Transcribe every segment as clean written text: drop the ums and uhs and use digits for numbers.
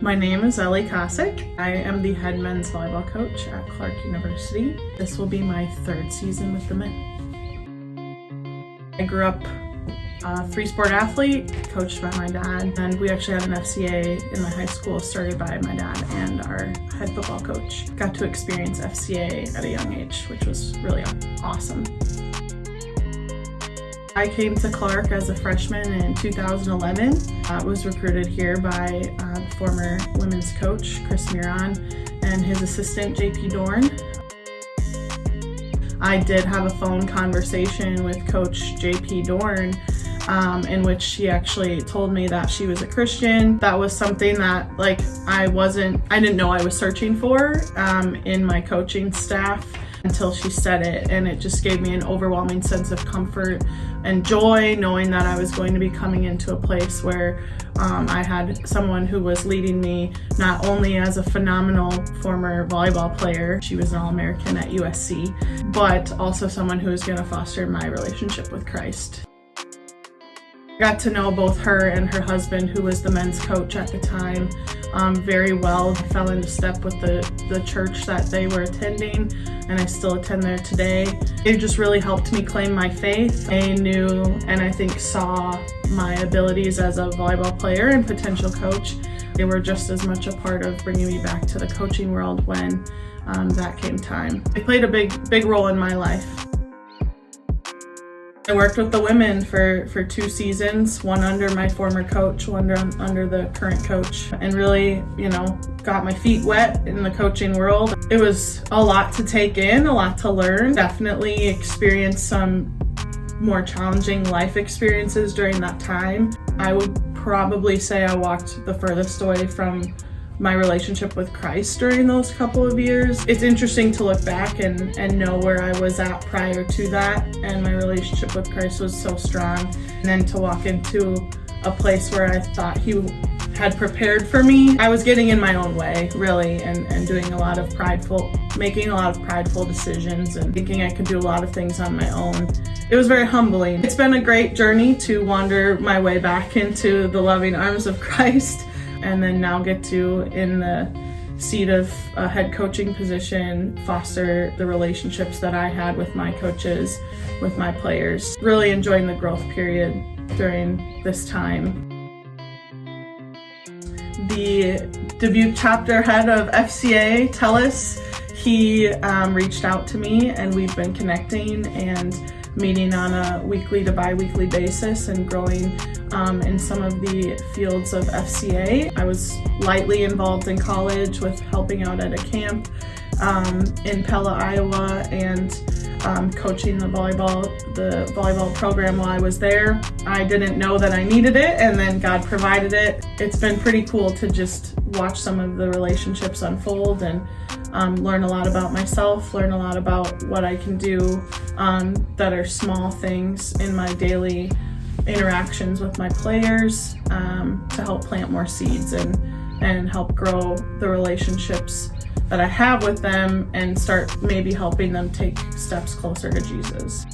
My name is Elle. I am the head men's volleyball coach at Clark University. This will be my third season with the men. I grew up a free sport athlete, coached by my dad, and we actually had an FCA in my high school started by my dad and our head football coach. Got to experience FCA at a young age, which was really awesome. I came to Clark as a freshman in 2011. I was recruited here by former women's coach Chris Miron and his assistant JP Dorn. I did have a phone conversation with Coach JP Dorn in which she actually told me that she was a Christian. That was something that I didn't know I was searching for in my coaching staff until she said it, and it just gave me an overwhelming sense of comfort and joy knowing that I was going to be coming into a place where I had someone who was leading me not only as a phenomenal former volleyball player, she was an All-American at USC, but also someone who was going to foster my relationship with Christ. Got to know both her and her husband, who was the men's coach at the time, very well. I fell into step with the church that they were attending, and I still attend there today. It just really helped me claim my faith. They knew and I think saw my abilities as a volleyball player and potential coach. They were just as much a part of bringing me back to the coaching world when that came time. They played a big role in my life. I worked with the women for 2 seasons, one under my former coach, one under the current coach, and really, got my feet wet in the coaching world. It was a lot to take in, a lot to learn. Definitely experienced some more challenging life experiences during that time. I would probably say I walked the furthest away from my relationship with Christ during those couple of years. It's interesting to look back and know where I was at prior to that, and my relationship with Christ was so strong. And then to walk into a place where I thought He had prepared for me, I was getting in my own way, really, and doing making a lot of prideful decisions and thinking I could do a lot of things on my own. It was very humbling. It's been a great journey to wander my way back into the loving arms of Christ, and then now get to, in the seat of a head coaching position, foster the relationships that I had with my coaches, with my players. Really enjoying the growth period during this time. The Dubuque chapter head of FCA, Tellis, he reached out to me, and we've been connecting and meeting on a weekly to bi-weekly basis and growing in some of the fields of FCA. I was lightly involved in college with helping out at a camp in Pella, Iowa, and coaching the volleyball program while I was there. I didn't know that I needed it, and then God provided it. It's been pretty cool to just watch some of the relationships unfold and learn a lot about myself, learn a lot about what I can do that are small things in my daily interactions with my players to help plant more seeds and help grow the relationships that I have with them and start maybe helping them take steps closer to Jesus.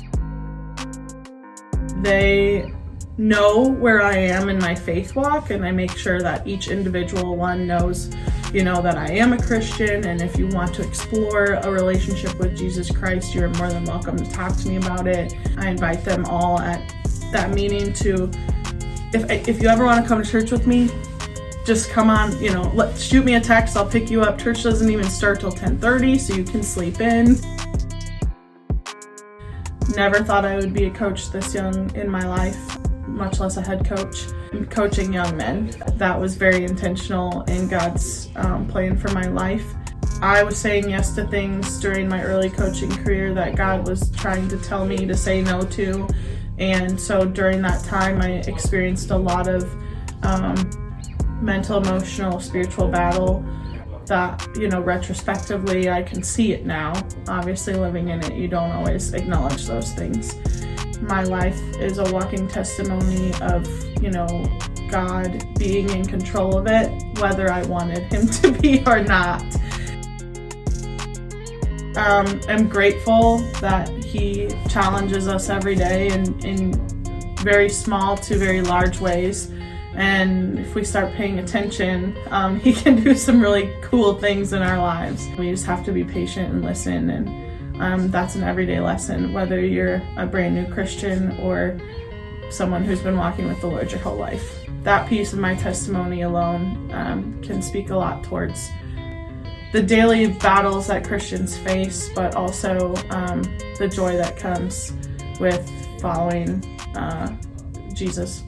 They know where I am in my faith walk, and I make sure that each individual one knows that I am a Christian, and if you want to explore a relationship with Jesus Christ, you're more than welcome to talk to me about it. I invite them all at that meeting to, if you ever want to come to church with me, just come on, shoot me a text, I'll pick you up. Church doesn't even start till 10:30, so you can sleep in. Never thought I would be a coach this young in my life, much less a head coach. Coaching young men, that was very intentional in God's plan for my life. I was saying yes to things during my early coaching career that God was trying to tell me to say no to, and so during that time I experienced a lot of mental, emotional, spiritual battle that, retrospectively I can see it now. Obviously, living in it, you don't always acknowledge those things. My life is a walking testimony of, God being in control of it, whether I wanted Him to be or not. I'm grateful that He challenges us every day in very small to very large ways. And if we start paying attention, he can do some really cool things in our lives. We just have to be patient and listen, and that's an everyday lesson, whether you're a brand new Christian or someone who's been walking with the Lord your whole life. That piece of my testimony alone can speak a lot towards the daily battles that Christians face, but also the joy that comes with following Jesus.